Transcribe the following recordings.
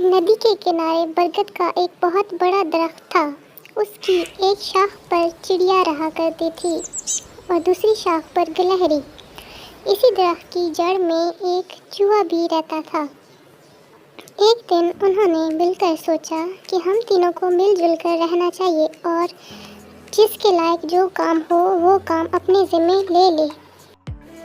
ندی کے کنارے برگد کا ایک بہت بڑا درخت تھا۔ اس کی ایک شاخ پر چڑیا رہا کرتی تھی اور دوسری شاخ پر گلہری۔ اسی درخت کی جڑ میں ایک چوہا بھی رہتا تھا۔ ایک دن انہوں نے مل کر سوچا کہ ہم تینوں کو مل جل کر رہنا چاہیے اور جس کے لائق جو کام ہو وہ کام اپنے ذمے لے لے۔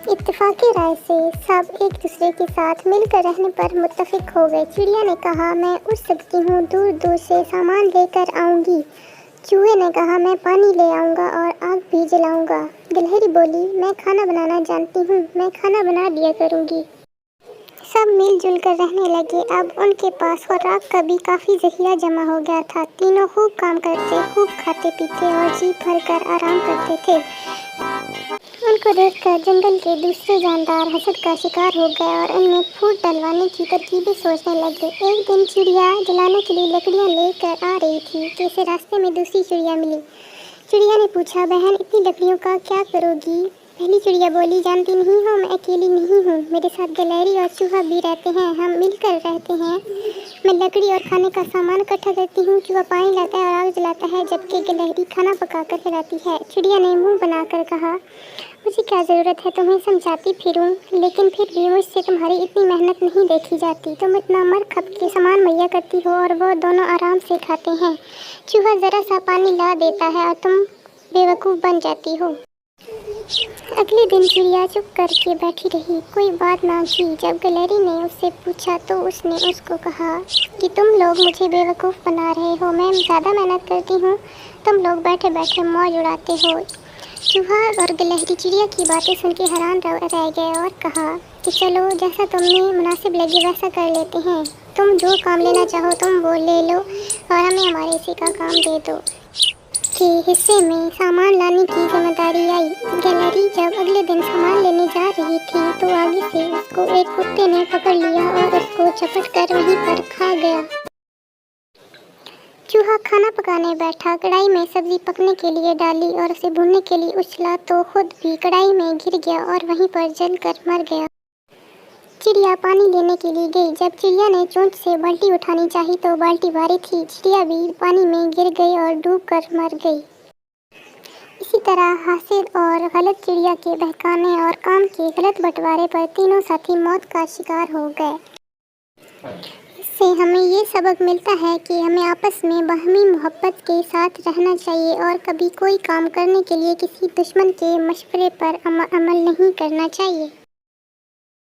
اتفاقی رائے سے سب ایک دوسرے کے ساتھ مل کر رہنے پر متفق ہو گئے۔ چڑیا نے کہا، میں اڑ سکتی ہوں، دور دور سے سامان لے کر آؤں گی۔ چوہے نے کہا، میں پانی لے آؤں گا اور آگ بھی جلاؤں گا۔ گلہری بولی، میں کھانا بنانا جانتی ہوں، میں کھانا بنا دیا کروں گی۔ سب مل جل کر رہنے لگے۔ اب ان کے پاس خوراک کا بھی کافی ذخیرہ جمع ہو گیا تھا۔ تینوں خوب کام کرتے، خوب کھاتے پیتے اور جی بھر کر آرام کرتے تھے۔ ان کو دیکھ کر جنگل کے دوسرے جاندار حسد کا شکار ہو گئے اور ان میں پھوٹ ڈلوانے کی ترکیبیں سوچنے لگے۔ ایک دن چڑیا جلانے کے لیے لکڑیاں لے کر آ رہی تھی کہ اسے راستے میں دوسری چڑیا ملی۔ چڑیا نے پوچھا، بہن اتنی لکڑیوں کا کیا کرو گی؟ پہلی چڑیا بولی، جانتی نہیں ہو میں اکیلی نہیں ہوں، میرے ساتھ گلہری اور چوہا بھی رہتے ہیں، ہم مل کر رہتے ہیں۔ میں لکڑی اور کھانے کا سامان اکٹھا کرتی ہوں، چوہا پانی لاتا ہے اور آگ جلاتا ہے، جبکہ گلہری کھانا پکا کر کھلاتی ہے۔ چڑیا نے منہ بنا کر کہا، مجھے کیا ضرورت ہے تمہیں سمجھاتی پھروں، لیکن پھر بھی مجھ سے تمہاری اتنی محنت نہیں دیکھی جاتی۔ تم اتنا مر کھپ کے سامان مہیا کرتی ہو اور وہ دونوں آرام سے کھاتے ہیں۔ چوہا ذرا سا پانی لا دیتا ہے اور تم بیوقوف بن جاتی ہو۔ اگلے دن چڑیا چپ کر کے بیٹھی رہی، کوئی بات نہ کی۔ جب گلہری نے اس سے پوچھا تو اس نے اس کو کہا کہ تم لوگ مجھے بیوقوف بنا رہے ہو، میں زیادہ محنت کرتی ہوں، تم لوگ بیٹھے بیٹھے موج اڑاتے ہو۔ چوہا اور گلہری چڑیا کی باتیں سن کے حیران رہ گئے اور کہا کہ چلو جیسا تمہیں مناسب لگے ویسا کر لیتے ہیں، تم جو کام لینا چاہو تم وہ لے لو اور ہمیں ہمارے حصے کا کام دے دو۔ کے حصے میں سامان لانے کی ذمہ داری آئی۔ گلہری جب اگلے دن سامان لینے جا رہی تھی تو آگے سے اس کو ایک کتے نے پکڑ لیا اور اس کو چپٹ کر وہیں پر کھا گیا۔ چوہا کھانا پکانے بیٹھا، کڑھائی میں سبزی پکنے کے لیے ڈالی اور اسے بھوننے کے لیے اچھلا تو خود بھی کڑھائی میں گر گیا اور وہیں پر جل کر مر گیا۔ چڑیا پانی لینے کے لیے گئی۔ جب چڑیا نے چونچ سے بالٹی اٹھانی چاہی تو بالٹی بھاری تھی، چڑیا بھی پانی میں گر گئی اور ڈوب کر مر گئی۔ اسی طرح حاسد اور غلط چڑیا کے بہکانے اور کام کے غلط بٹوارے پر تینوں ساتھی موت کا شکار ہو گئے۔ اس سے ہمیں یہ سبق ملتا ہے کہ ہمیں آپس میں باہمی محبت کے ساتھ رہنا چاہیے اور کبھی کوئی کام کرنے کے لیے کسی دشمن کے مشورے پر عمل نہیں کرنا چاہیے۔